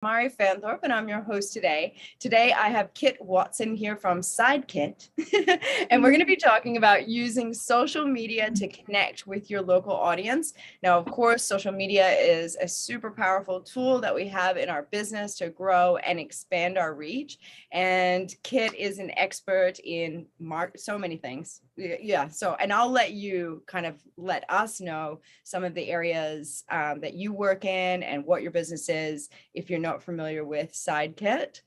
Mari Fanthorpe, and I'm your host today. Today, I have Kit Watson here from SideKit, and we're going to be talking about using social media to connect with your local audience. Now, of course, social media is a super powerful tool that we have in our business to grow and expand our reach. And Kit is an expert in so many things. Yeah. So, and I'll let you kind of let us know some of the areas that you work in and what your business is if you're not familiar with SideKit.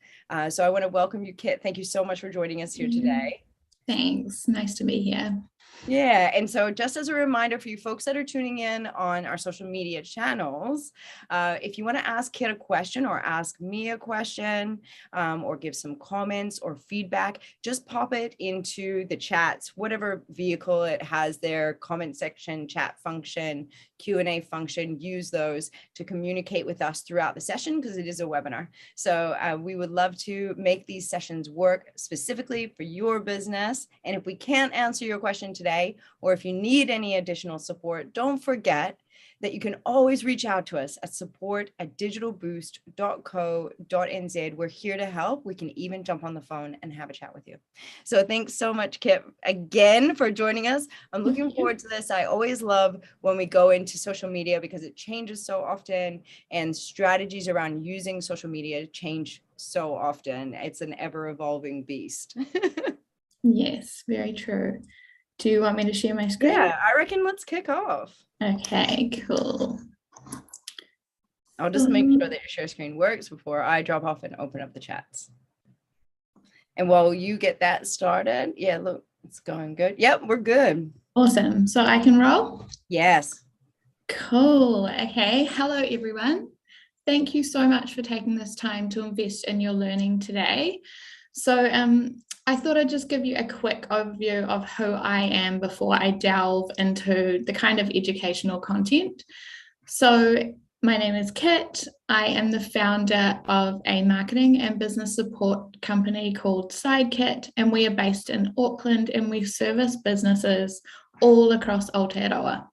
So I want to welcome you, Kit. Thank you so much for joining us here today. Thanks. Nice to be here. Yeah. And so just as a reminder for you folks that are tuning in on our social media channels, if you want to ask Kit a question or ask me a question or give some comments or feedback, just pop it into the chats, whatever vehicle it has there, comment section, chat function, Q&A function, use those to communicate with us throughout the session because it is a webinar. So we would love to make these sessions work specifically for your business. And if we can't answer your question today, or if you need any additional support, don't forget that you can always reach out to us at support@digitalboost.co.nz. We're here to help. We can even jump on the phone and have a chat with you. So thanks so much, Kit, again for joining us. I'm looking forward to this. I always love when we go into social media because it changes so often and strategies around using social media change so often. It's an ever-evolving beast. Yes, very true. Do you want me to share my screen? Yeah, I reckon let's kick off. Okay, cool. I'll just make sure that your share screen works before I drop off and open up the chats. And while you get that started, yeah, look, it's going good. Yep, we're good. Awesome. So I can roll? Yes. Cool. Okay. Hello, everyone. Thank you so much for taking this time to invest in your learning today. So I thought I'd just give you a quick overview of who I am before I delve into the kind of educational content. So my name is Kit. I am the founder of a marketing and business support company called SideKit, and we are based in Auckland, and we service businesses all across Aotearoa.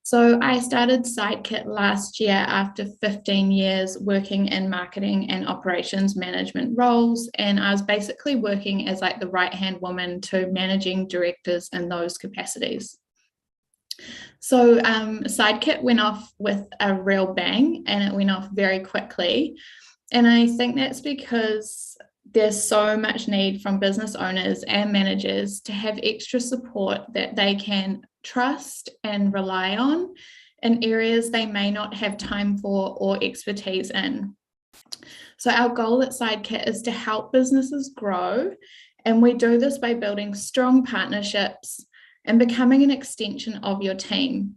So I started SideKit last year after 15 years working in marketing and operations management roles. And I was basically working as like the right-hand woman to managing directors in those capacities. So SideKit went off with a real bang, and it went off very quickly. And I think that's because there's so much need from business owners and managers to have extra support that they can trust and rely on in areas they may not have time for or expertise in. So our goal at SideKit is to help businesses grow, and we do this by building strong partnerships and becoming an extension of your team.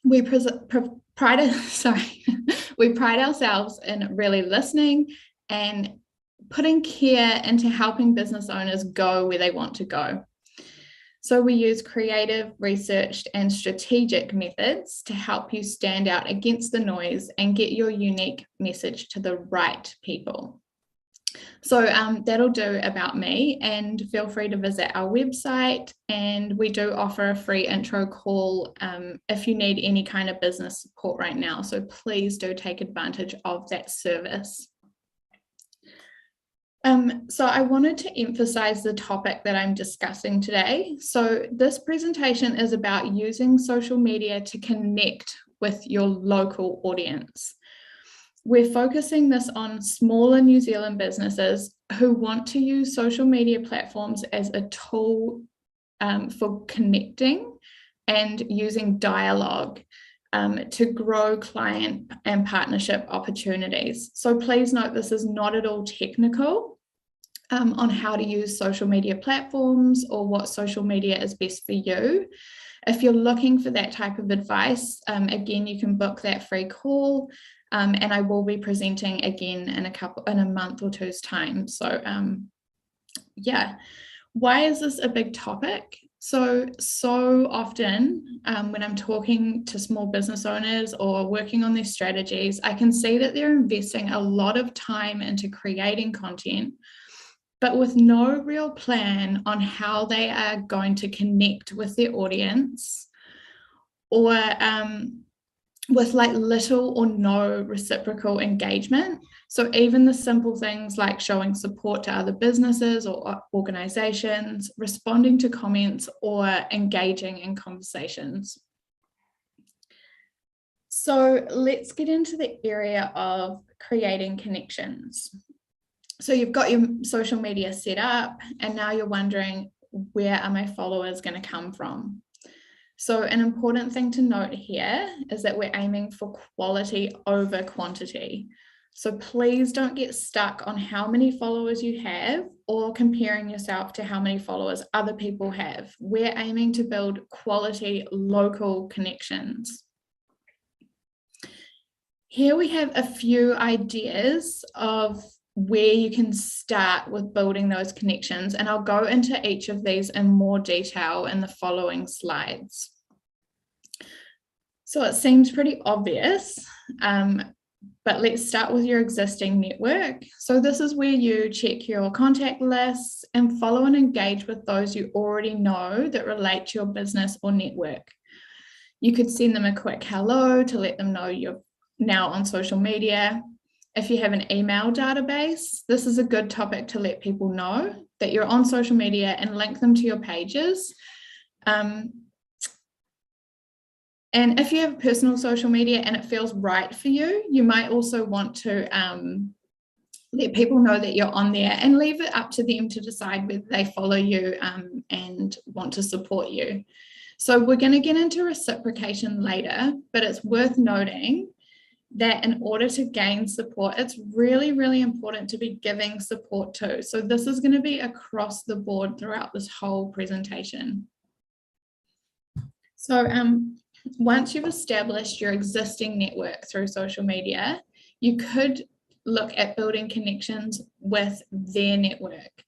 We pride ourselves in really listening and putting care into helping business owners go where they want to go. So we use creative, researched, and strategic methods to help you stand out against the noise and get your unique message to the right people. So that'll do about me, and feel free to visit our website, and we do offer a free intro call if you need any kind of business support right now. So please do take advantage of that service. So I wanted to emphasize the topic that I'm discussing today. So this presentation is about using social media to connect with your local audience. We're focusing this on smaller New Zealand businesses who want to use social media platforms as a tool for connecting and using dialogue to grow client and partnership opportunities. So please note this is not at all technical on how to use social media platforms or what social media is best for you. If you're looking for that type of advice, again, you can book that free call, and I will be presenting again in a month or two's time. So yeah, why is this a big topic? So often when I'm talking to small business owners or working on their strategies, I can see that they're investing a lot of time into creating content, but with no real plan on how they are going to connect with their audience, or with like little or no reciprocal engagement. So even the simple things like showing support to other businesses or organizations, responding to comments, or engaging in conversations. So let's get into the area of creating connections. So you've got your social media set up, and now you're wondering, where are my followers going to come from? So an important thing to note here is that we're aiming for quality over quantity. So please don't get stuck on how many followers you have or comparing yourself to how many followers other people have. We're aiming to build quality local connections. Here we have a few ideas of where you can start with building those connections, and I'll go into each of these in more detail in the following slides. So it seems pretty obvious, but let's start with your existing network. So this is where you check your contact lists and follow and engage with those you already know that relate to your business or network. You could send them a quick hello to let them know you're now on social media. If you have an email database, this is a good topic to let people know that you're on social media and link them to your pages. And if you have personal social media and it feels right for you, you might also want to let people know that you're on there and leave it up to them to decide whether they follow you and want to support you. So we're going to get into reciprocation later, but it's worth noting that in order to gain support, it's really, really important to be giving support too. So this is going to be across the board throughout this whole presentation. So once you've established your existing network through social media, you could look at building connections with their network.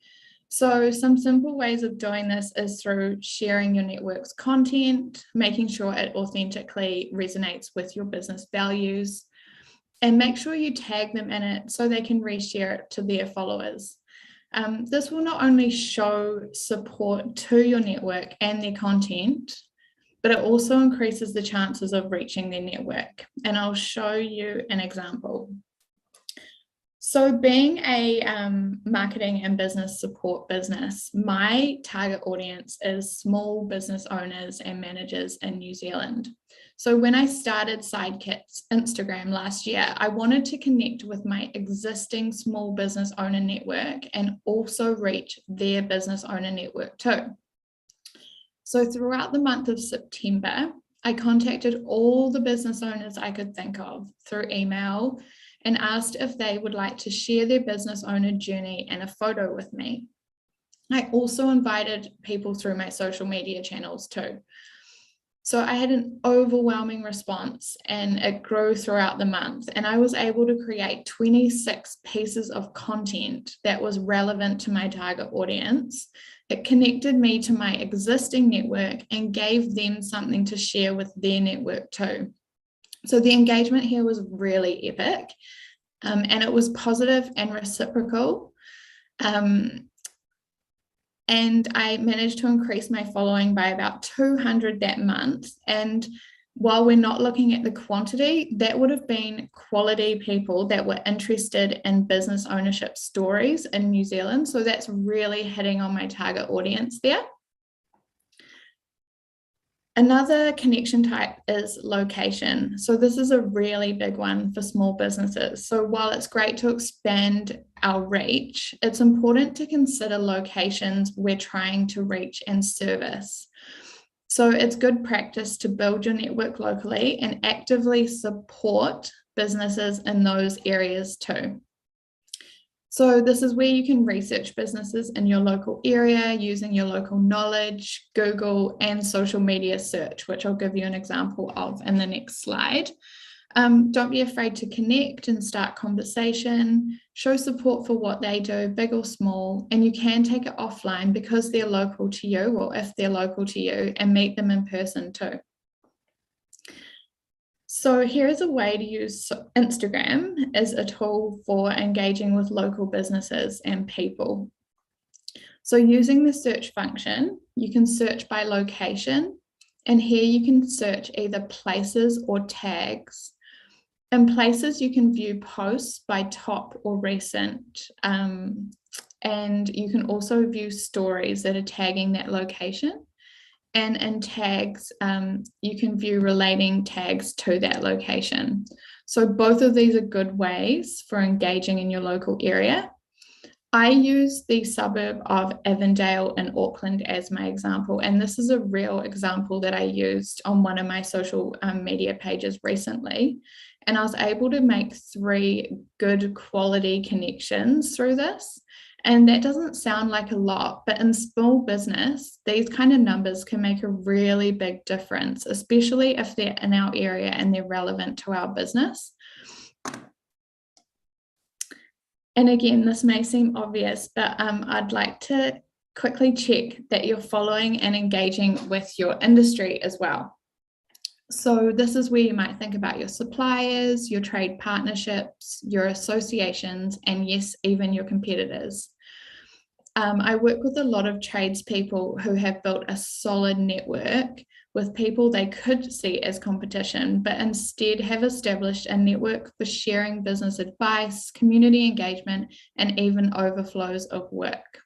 So some simple ways of doing this is through sharing your network's content, making sure it authentically resonates with your business values, and make sure you tag them in it so they can reshare it to their followers. This will not only show support to your network and their content, but it also increases the chances of reaching their network. And I'll show you an example. So being a marketing and business support business, my target audience is small business owners and managers in New Zealand. So when I started Sidekit's Instagram last year, I wanted to connect with my existing small business owner network and also reach their business owner network too. So throughout the month of September, I contacted all the business owners I could think of through email and asked if they would like to share their business owner journey and a photo with me. I also invited people through my social media channels too. So I had an overwhelming response and it grew throughout the month, and I was able to create 26 pieces of content that was relevant to my target audience. It connected me to my existing network and gave them something to share with their network too. So the engagement here was really epic, and it was positive and reciprocal. And I managed to increase my following by about 200 that month. And while we're not looking at the quantity, that would have been quality people that were interested in business ownership stories in New Zealand. So that's really hitting on my target audience there. Another connection type is location. So this is a really big one for small businesses. So while it's great to expand our reach, it's important to consider locations we're trying to reach and service. So it's good practice to build your network locally and actively support businesses in those areas too. So this is where you can research businesses in your local area using your local knowledge, Google, and social media search, which I'll give you an example of in the next slide. Don't be afraid to connect and start conversation, show support for what they do, big or small, and you can take it offline because they're local to you, or if they're local to you, and meet them in person too. So here's a way to use Instagram as a tool for engaging with local businesses and people. So using the search function, you can search by location And here you can search either places or tags. In places, you can view posts by top or recent. And you can also view stories that are tagging that location. And in tags, you can view relating tags to that location. So both of these are good ways for engaging in your local area. I use the suburb of Avondale in Auckland as my example, and this is a real example that I used on one of my social media pages recently. And I was able to make 3 good quality connections through this. And that doesn't sound like a lot, but in small business, these kind of numbers can make a really big difference, especially if they're in our area and they're relevant to our business. And again, this may seem obvious, but I'd like to quickly check that you're following and engaging with your industry as well. So this is where you might think about your suppliers, your trade partnerships, your associations, and yes, even your competitors. I work with a lot of tradespeople who have built a solid network with people they could see as competition, but instead have established a network for sharing business advice, community engagement, and even overflows of work.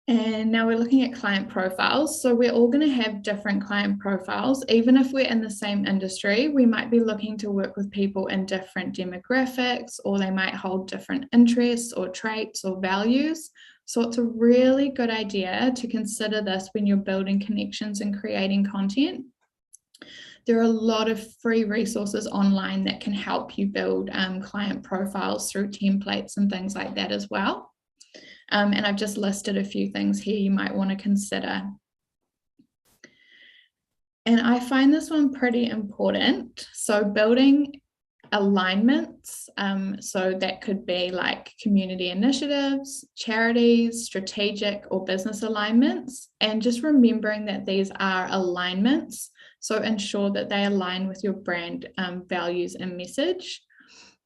And now we're looking at client profiles. So we're all going to have different client profiles. Even if we're in the same industry, we might be looking to work with people in different demographics, or they might hold different interests or traits or values. So it's a really good idea to consider this when you're building connections and creating content. There are a lot of free resources online that can help you build client profiles through templates and things like that as well. And I've just listed a few things here you might want to consider. And I find this one pretty important. So building alignments, so that could be like community initiatives, charities, strategic or business alignments, and just remembering that these are alignments. So ensure that they align with your brand values and message.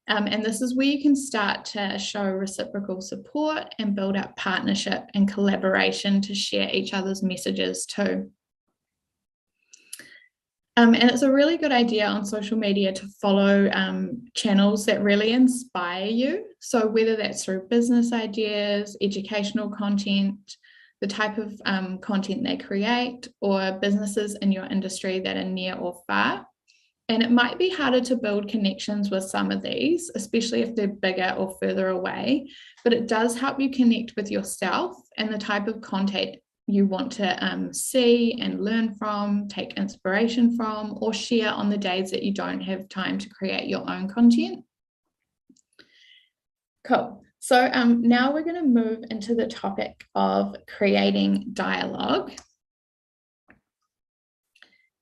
And this is where you can start to show reciprocal support and build up partnership and collaboration to share each other's messages too. And it's a really good idea on social media to follow channels that really inspire you. So whether that's through business ideas, educational content, the type of content they create, or businesses in your industry that are near or far. And it might be harder to build connections with some of these, especially if they're bigger or further away, but it does help you connect with yourself and the type of content you want to see and learn from, take inspiration from, or share on the days that you don't have time to create your own content. Cool. So now we're going to move into the topic of creating dialogue.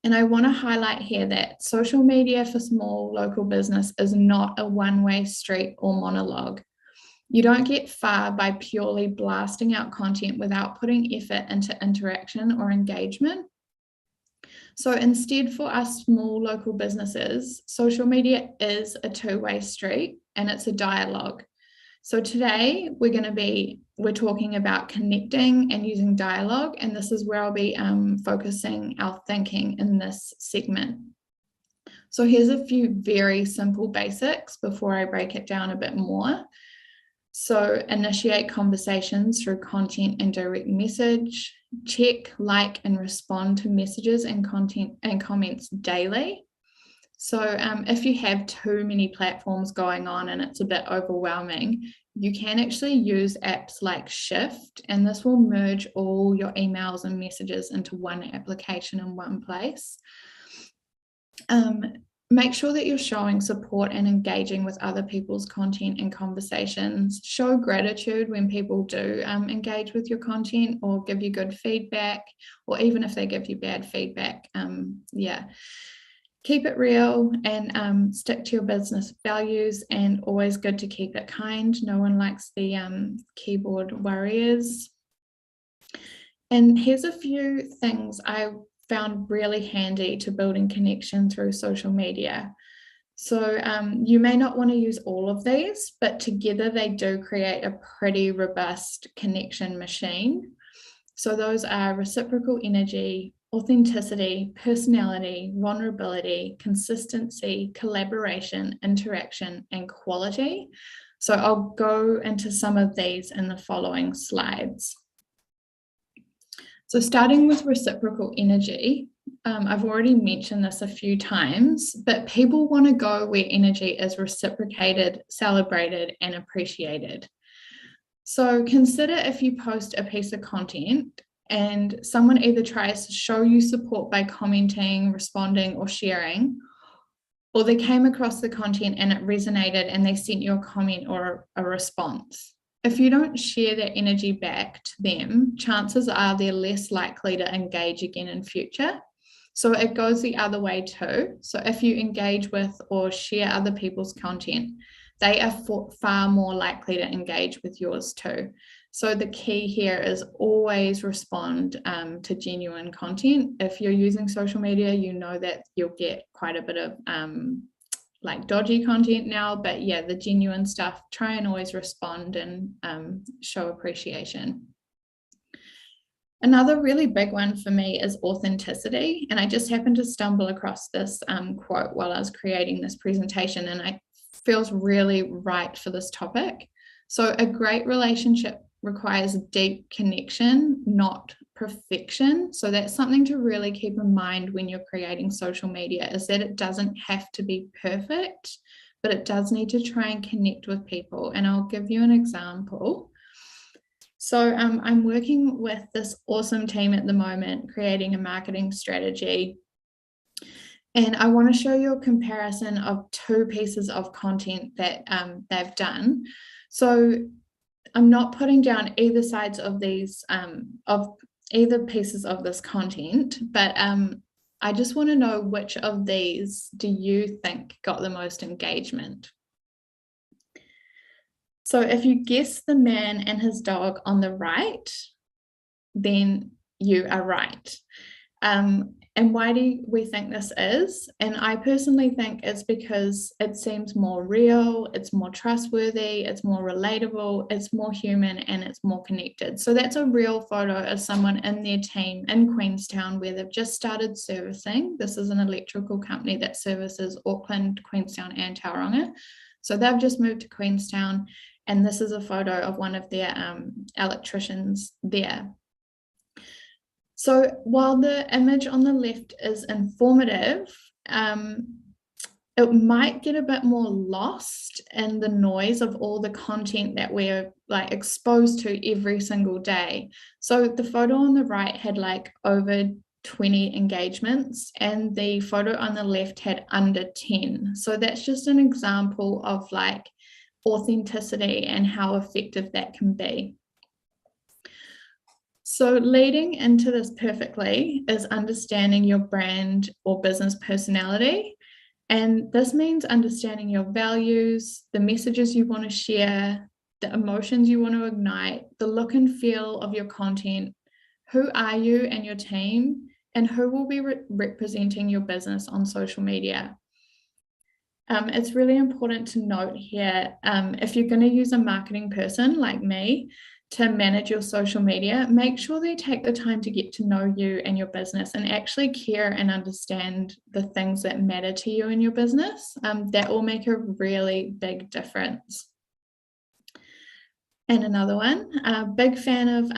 And I want to highlight here that social media for small local business is not a one-way street or monologue. You don't get far by purely blasting out content without putting effort into interaction or engagement. So instead, for us small local businesses, social media is a two-way street and it's a dialogue. So today we're talking about connecting and using dialogue, and this is where I'll be focusing our thinking in this segment. So here's a few very simple basics before I break it down a bit more. So initiate conversations through content and direct message, check, like, and respond to messages and content and comments daily. So if you have too many platforms going on and it's a bit overwhelming, you can actually use apps like Shift, and this will merge all your emails and messages into one application in one place. Make sure that you're showing support and engaging with other people's content and conversations. Show gratitude when people do engage with your content or give you good feedback, or even if they give you bad feedback. Keep it real and stick to your business values, and always good to keep it kind. No one likes the keyboard warriors. And here's a few things I found really handy to building connection through social media. So you may not want to use all of these, but together they do create a pretty robust connection machine. So those are reciprocal energy, authenticity, personality, vulnerability, consistency, collaboration, interaction, and quality. So I'll go into some of these in the following slides. So starting with reciprocal energy, I've already mentioned this a few times, but people want to go where energy is reciprocated, celebrated, and appreciated. So consider if you post a piece of content and someone either tries to show you support by commenting, responding, or sharing, or they came across the content and it resonated and they sent you a comment or a response. If you don't share that energy back to them, chances are they're less likely to engage again in future. So it goes the other way too. So if you engage with or share other people's content, they are far more likely to engage with yours too. So the key here is always respond to genuine content. If you're using social media, you know that you'll get quite a bit of like dodgy content now, but yeah, the genuine stuff, try and always respond and show appreciation. Another really big one for me is authenticity. And I just happened to stumble across this quote while I was creating this presentation, and it feels really right for this topic. So a great relationship requires deep connection, not perfection. So that's something to really keep in mind when you're creating social media, is that it doesn't have to be perfect, but it does need to try and connect with people. And I'll give you an example. So I'm working with this awesome team at the moment, creating a marketing strategy. And I want to show you a comparison of two pieces of content that they've done. So I'm not putting down either sides of these, of either pieces of this content, but I just want to know which of these do you think got the most engagement? So if you guess the man and his dog on the right, then you are right. And why do we think this is? And I personally think it's because it seems more real, it's more trustworthy, it's more relatable, it's more human, and it's more connected. So that's a real photo of someone in their team in Queenstown where they've just started servicing. This is an electrical company that services Auckland, Queenstown, and Tauranga. So they've just moved to Queenstown, and this is a photo of one of their electricians there. So while the image on the left is informative, it might get a bit more lost in the noise of all the content that we're like exposed to every single day. So the photo on the right had like over 20 engagements, and the photo on the left had under 10. So that's just an example of like authenticity and how effective that can be. So leading into this perfectly is understanding your brand or business personality. And this means understanding your values, the messages you want to share, the emotions you want to ignite, the look and feel of your content, who are you and your team, and who will be representing your business on social media. It's really important to note here, if you're going to use a marketing person like me to manage your social media, make sure they take the time to get to know you and your business and actually care and understand the things that matter to you in your business. That will make a really big difference. And another one, a big fan of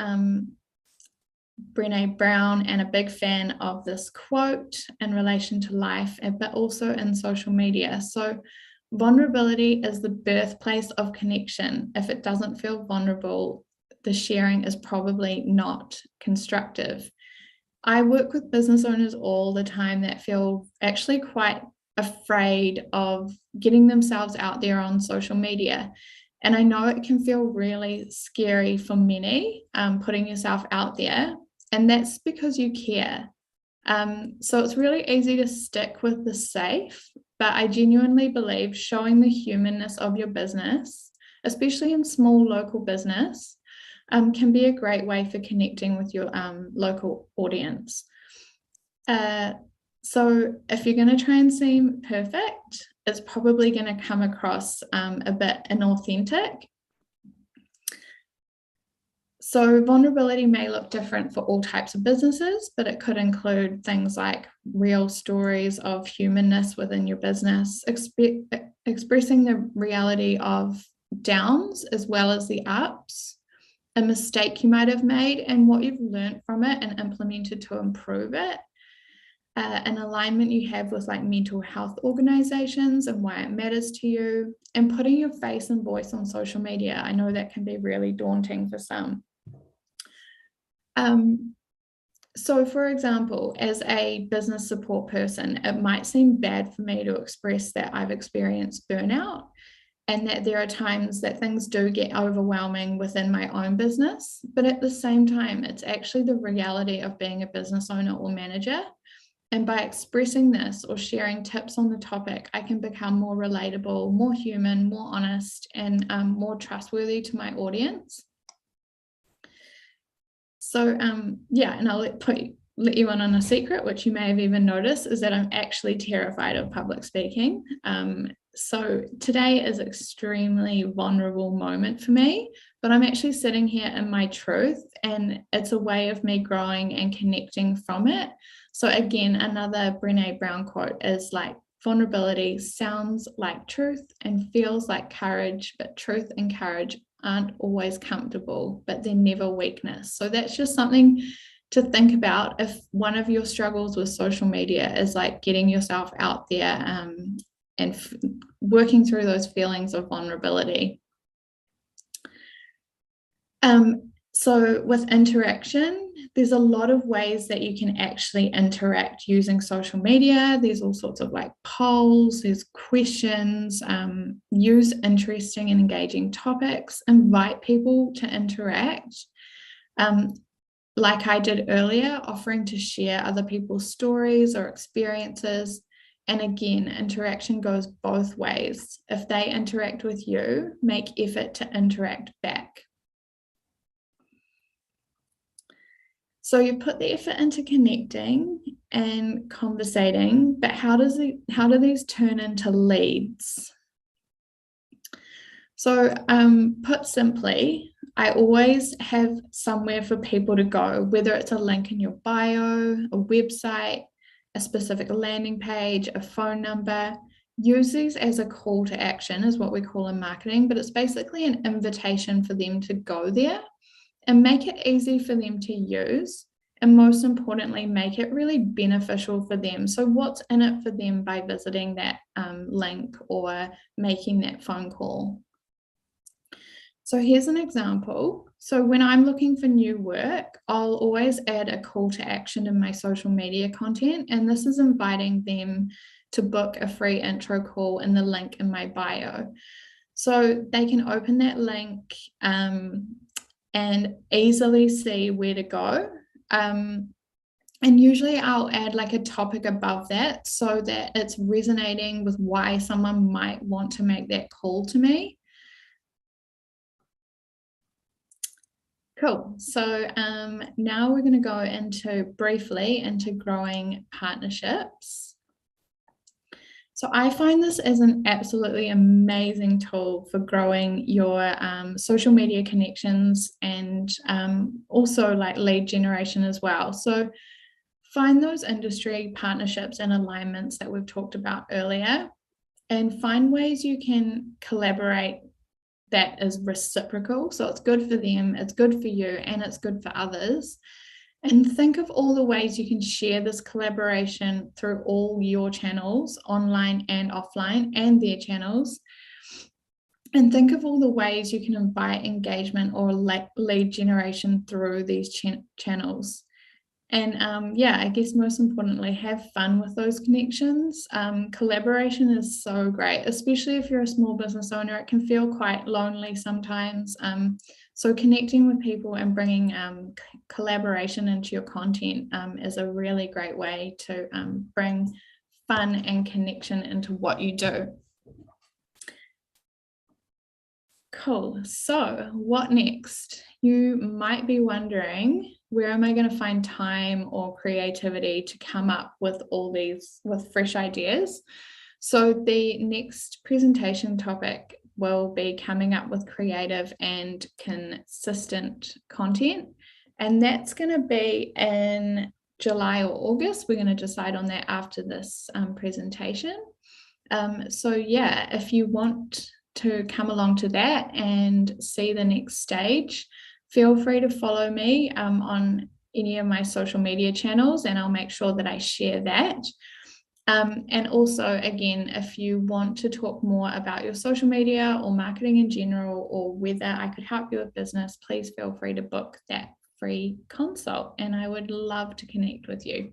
Brené Brown, and a big fan of this quote in relation to life, but also in social media. So vulnerability is the birthplace of connection. If it doesn't feel vulnerable, the sharing is probably not constructive. I work with business owners all the time that feel actually quite afraid of getting themselves out there on social media. And I know it can feel really scary for many, putting yourself out there. And that's because you care. So it's really easy to stick with the safe, but I genuinely believe showing the humanness of your business, especially in small local business, can be a great way for connecting with your local audience. So if you're going to try and seem perfect, it's probably going to come across a bit inauthentic. So vulnerability may look different for all types of businesses, but it could include things like real stories of humanness within your business, expressing the reality of downs as well as the ups, a mistake you might have made and what you've learned from it and implemented to improve it, an alignment you have with like mental health organizations and why it matters to you, and putting your face and voice on social media. I know that can be really daunting for some. So for example, as a business support person, it might seem bad for me to express that I've experienced burnout and that there are times that things do get overwhelming within my own business. But at the same time, it's actually the reality of being a business owner or manager. And by expressing this or sharing tips on the topic, I can become more relatable, more human, more honest, and more trustworthy to my audience. So yeah, and I'll let you in on a secret, which you may have even noticed, is that I'm actually terrified of public speaking. So today is an extremely vulnerable moment for me, but I'm actually sitting here in my truth, and it's a way of me growing and connecting from it. So again, another Brené Brown quote is like, vulnerability sounds like truth and feels like courage, but truth and courage aren't always comfortable, but they're never weakness. So that's just something to think about if one of your struggles with social media is like getting yourself out there and working through those feelings of vulnerability. So with interaction, there's a lot of ways that you can actually interact using social media. There's all sorts of like polls, there's questions, use interesting and engaging topics, invite people to interact. Like I did earlier, offering to share other people's stories or experiences. And again, interaction goes both ways. If they interact with you, make effort to interact back. So you put the effort into connecting and conversating, but how do these turn into leads? So put simply, I always have somewhere for people to go, whether it's a link in your bio, a website, a specific landing page, a phone number. Use these as a call to action is what we call in marketing, but it's basically an invitation for them to go there. And make it easy for them to use, and most importantly, make it really beneficial for them. So what's in it for them by visiting that link or making that phone call? So here's an example. So when I'm looking for new work, I'll always add a call to action in my social media content, and this is inviting them to book a free intro call in the link in my bio. So they can open that link and easily see where to go. And usually I'll add like a topic above that so that it's resonating with why someone might want to make that call to me. Cool. So now we're going to go briefly into growing partnerships. So I find this as an absolutely amazing tool for growing your social media connections and also like lead generation as well. So find those industry partnerships and alignments that we've talked about earlier, and find ways you can collaborate that is reciprocal. So it's good for them, it's good for you, and it's good for others. And think of all the ways you can share this collaboration through all your channels, online and offline, and their channels. And think of all the ways you can invite engagement or lead generation through these channels. And yeah, I guess most importantly, have fun with those connections. Collaboration is so great, especially if you're a small business owner. It can feel quite lonely sometimes. So connecting with people and bringing collaboration into your content is a really great way to bring fun and connection into what you do. Cool. So what next? You might be wondering, where am I going to find time or creativity to come up with all these, with fresh ideas? So the next presentation topic will be coming up with creative and consistent content. And that's going to be in July or August. We're going to decide on that after this presentation. So yeah, if you want to come along to that and see the next stage, feel free to follow me on any of my social media channels, and I'll make sure that I share that. And also, again, if you want to talk more about your social media or marketing in general, or whether I could help you with business, please feel free to book that free consult, and I would love to connect with you.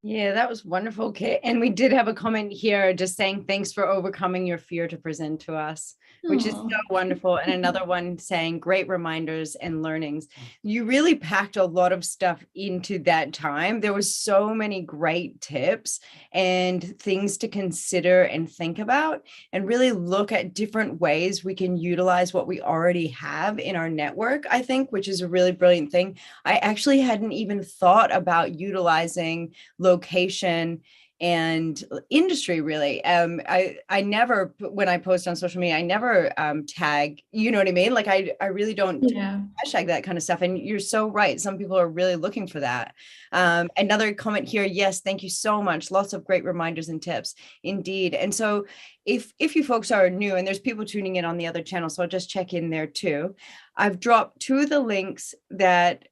Yeah, that was wonderful, Kit. And we did have a comment here just saying, thanks for overcoming your fear to present to us, which is so wonderful. And another one saying, great reminders and learnings. You really packed a lot of stuff into that time. There was so many great tips and things to consider and think about, and really look at different ways we can utilize what we already have in our network, I think, which is a really brilliant thing. I actually hadn't even thought about utilizing location and industry, really. I never, when I post on social media, I never tag, you know what I mean? Like I really don't hashtag that kind of stuff. And you're so right. Some people are really looking for that. Another comment here. Yes, thank you so much. Lots of great reminders and tips indeed. And so if you folks are new, and there's people tuning in on the other channel, so I'll just check in there too. I've dropped 2 of the links that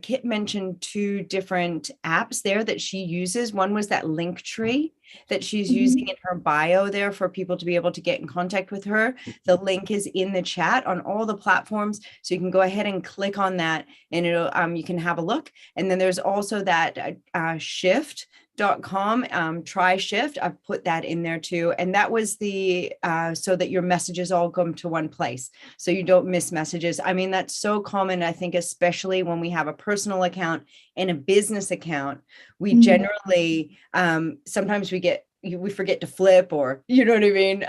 Kit mentioned 2 different apps there that she uses. One was that link tree that she's using in her bio there for people to be able to get in contact with her. The link is in the chat on all the platforms, so you can go ahead and click on that, and it'll you can have a look. And then there's also that shift.com try shift. I've put that in there too, and that was the so that your messages all come to one place, so you don't miss messages. I mean, that's so common, I think, especially when we have a personal account and a business account. We generally sometimes we forget to flip, or you know what I mean.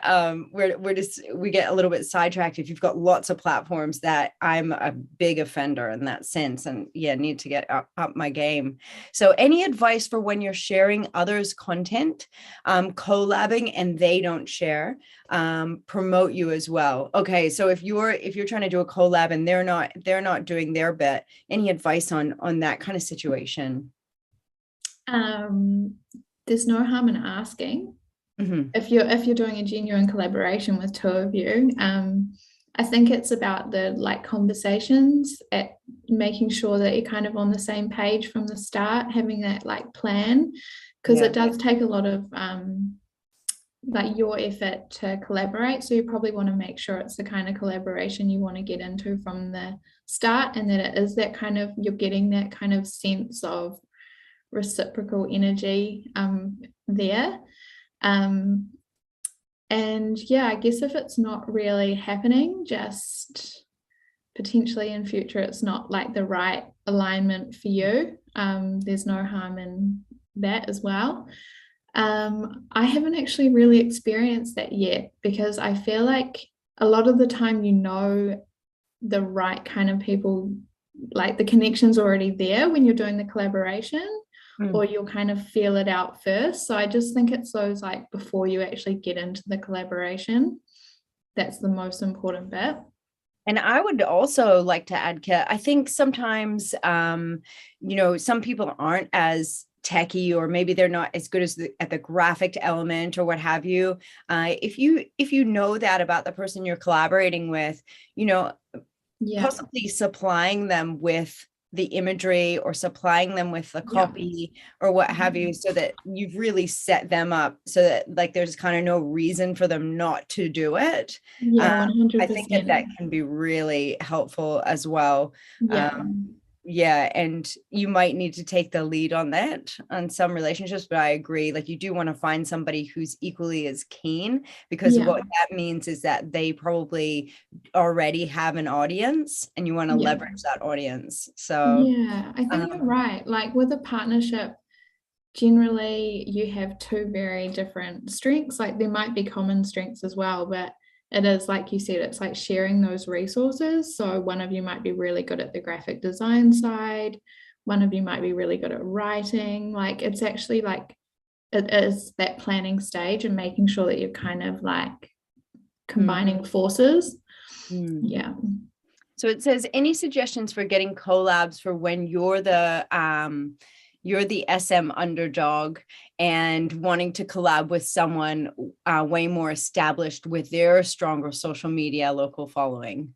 We get a little bit sidetracked if you've got lots of platforms. That I'm a big offender in that sense, and need to get up my game. So any advice for when you're sharing others' content, collabing and they don't share, promote you as well? Okay, so if you're trying to do a collab and they're not doing their bit, any advice on that kind of situation? There's no harm in asking. If you're doing a genuine collaboration with 2 of you, I think it's about the conversations, at making sure that you're kind of on the same page from the start, having that plan, because it does take a lot of your effort to collaborate. So you probably want to make sure it's the kind of collaboration you want to get into from the start, and that it is that kind of, you're getting that kind of sense of reciprocal energy there. And I guess if it's not really happening, just potentially in future it's not the right alignment for you, there's no harm in that as well. I haven't actually really experienced that yet, because I feel like a lot of the time the right kind of people, the connection's already there when you're doing the collaboration, or you'll kind of feel it out first. So I just think it's those before you actually get into the collaboration, that's the most important bit. And I would also like to add, Kit, I think sometimes, some people aren't as techie, or maybe they're not as good as at the graphic element or what have you. If you know that about the person you're collaborating with, possibly supplying them with the imagery, or supplying them with the copy or what have you, so that you've really set them up so that there's kind of no reason for them not to do it. 100%. I think that can be really helpful as well. And you might need to take the lead on that on some relationships, but I agree, you do want to find somebody who's equally as keen, because what that means is that they probably already have an audience, and you want to leverage that audience. So I think you're right. With a partnership, generally you have 2 very different strengths. There might be common strengths as well, but it is, like you said, it's sharing those resources. So one of you might be really good at the graphic design side, one of you might be really good at writing. It's actually it is that planning stage, and making sure that you're kind of combining forces. Mm. Yeah. So it says, any suggestions for getting collabs for when you're the SM underdog and wanting to collab with someone way more established with their stronger social media local following?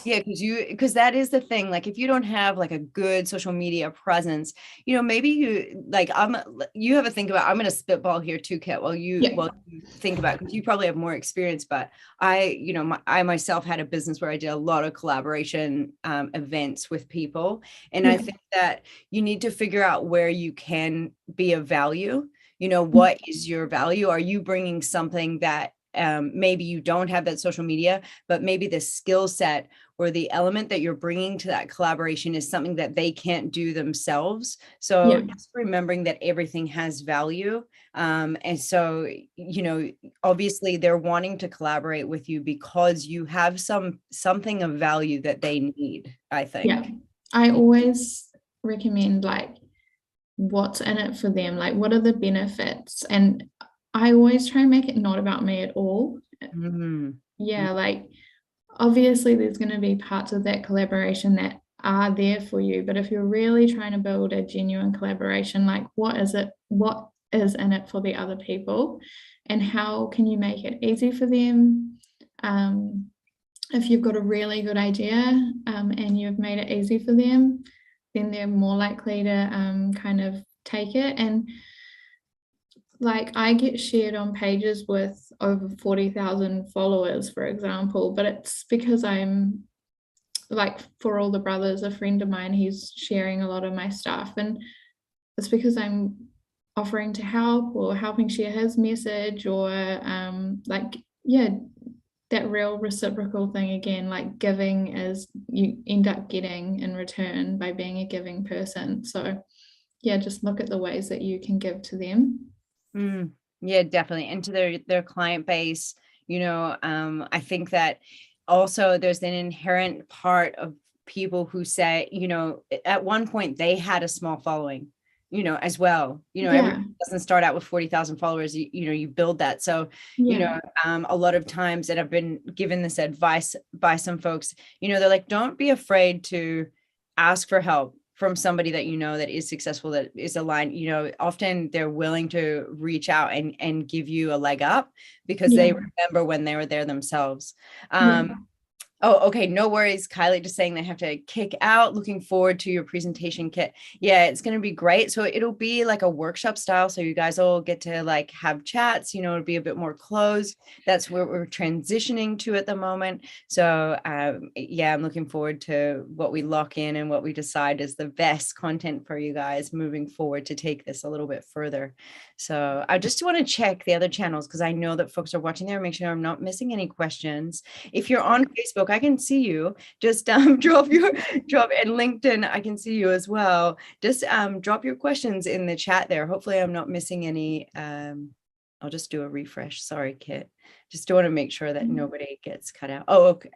Yeah, because that is the thing. Like, if you don't have like a good social media presence, maybe you have a think about. I'm going to spitball here too, Kit. While you think about, because you probably have more experience. But I myself had a business where I did a lot of collaboration events with people, and I think that you need to figure out where you can be of value. What is your value? Are you bringing something that maybe you don't have that social media, but maybe the skill set or the element that you're bringing to that collaboration is something that they can't do themselves. So just remembering that everything has value. And so, obviously they're wanting to collaborate with you because you have something of value that they need, I think. Yeah. I always recommend like what's in it for them, like what are the benefits, and I always try and make it not about me at all. Like obviously there's going to be parts of that collaboration that are there for you, but if you're really trying to build a genuine collaboration, like what is in it for the other people, and how can you make it easy for them? If you've got a really good idea and you've made it easy for them, then they're more likely to kind of take it. And like I get shared on pages with over 40,000 followers, for example, but it's because I'm like, For All the Brothers, a friend of mine, he's sharing a lot of my stuff, and it's because I'm offering to help or helping share his message, or that real reciprocal thing again, like giving is you end up getting in return by being a giving person. So just look at the ways that you can give to them. Yeah, definitely. And to their client base, I think that also there's an inherent part of people who say, at one point they had a small following, as well. Everyone doesn't start out with 40,000 followers. You build that. So, a lot of times, and I've been given this advice by some folks, they're like, don't be afraid to ask for help from somebody that that is successful, that is aligned. Often they're willing to reach out and give you a leg up because they remember when they were there themselves. Oh, okay. No worries. Kylie just saying they have to kick out. Looking forward to your presentation, Kit. Yeah, it's going to be great. So it'll be like a workshop style. So you guys all get to like have chats, it'll be a bit more closed. That's where we're transitioning to at the moment. So I'm looking forward to what we lock in and what we decide is the best content for you guys moving forward to take this a little bit further. So I just want to check the other channels because I know that folks are watching there. Make sure I'm not missing any questions. If you're on Facebook, I can see you. Just drop and LinkedIn, I can see you as well. Just drop your questions in the chat there. Hopefully I'm not missing any. I'll just do a refresh. Sorry, Kit. Just want to make sure that nobody gets cut out. Oh, okay.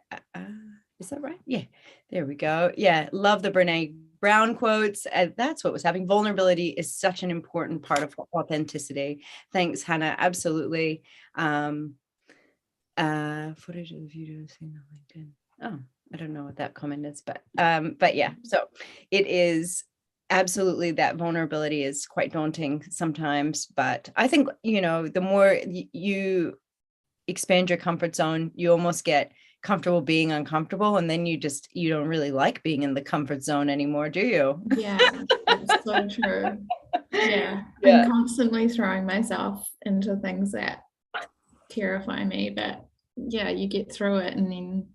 Is that right? Yeah, there we go. Yeah, love the Brene Brown quotes. That's what was happening. Vulnerability is such an important part of authenticity. Thanks, Hannah. Absolutely. Footage of the video seen on LinkedIn. Oh, I don't know what that comment is, but yeah, so it is absolutely, that vulnerability is quite daunting sometimes, but I think, the more you expand your comfort zone, you almost get comfortable being uncomfortable, and then you don't really like being in the comfort zone anymore, do you? Yeah, that's so true. Yeah, I'm constantly throwing myself into things that terrify me, but you get through it, and then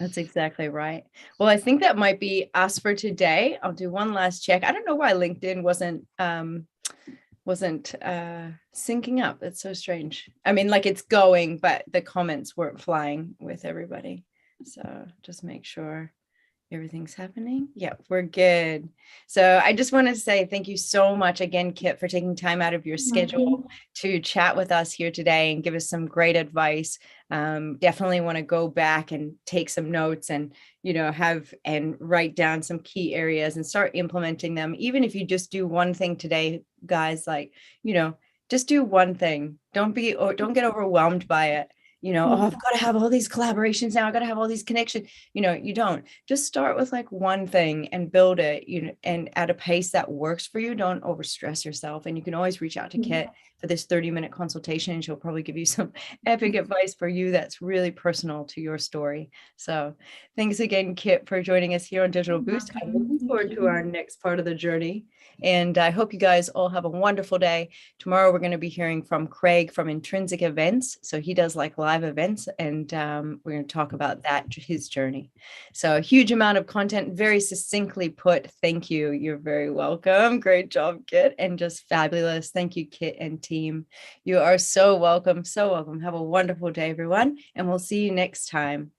that's exactly right. Well, I think that might be us for today. I'll do one last check. I don't know why LinkedIn wasn't syncing up. It's so strange. I mean, like, it's going, but the comments weren't flying with everybody. So just make sure everything's happening. Yeah, we're good. So I just want to say thank you so much again, Kit, for taking time out of your schedule to chat with us here today and give us some great advice. Definitely want to go back and take some notes and, have and write down some key areas and start implementing them. Even if you just do one thing today, guys, like, just do one thing. Don't get overwhelmed by it. Oh, I've got to have all these collaborations now. I got to have all these connections. You don't. Just start with like one thing and build it, and at a pace that works for you. Don't overstress yourself. And you can always reach out to Kit for this 30-minute consultation, and she'll probably give you some epic advice for you that's really personal to your story. So thanks again, Kit, for joining us here on Digital Boost. I'm looking forward to our next part of the journey. And I hope you guys all have a wonderful day. Tomorrow, we're going to be hearing from Craig from Intrinsic Events. So he does like live events, and we're going to talk about that, his journey. So a huge amount of content, very succinctly put. Thank you. You're very welcome. Great job, Kit. And just fabulous. Thank you, Kit and team. You are so welcome. So welcome. Have a wonderful day, everyone. And we'll see you next time.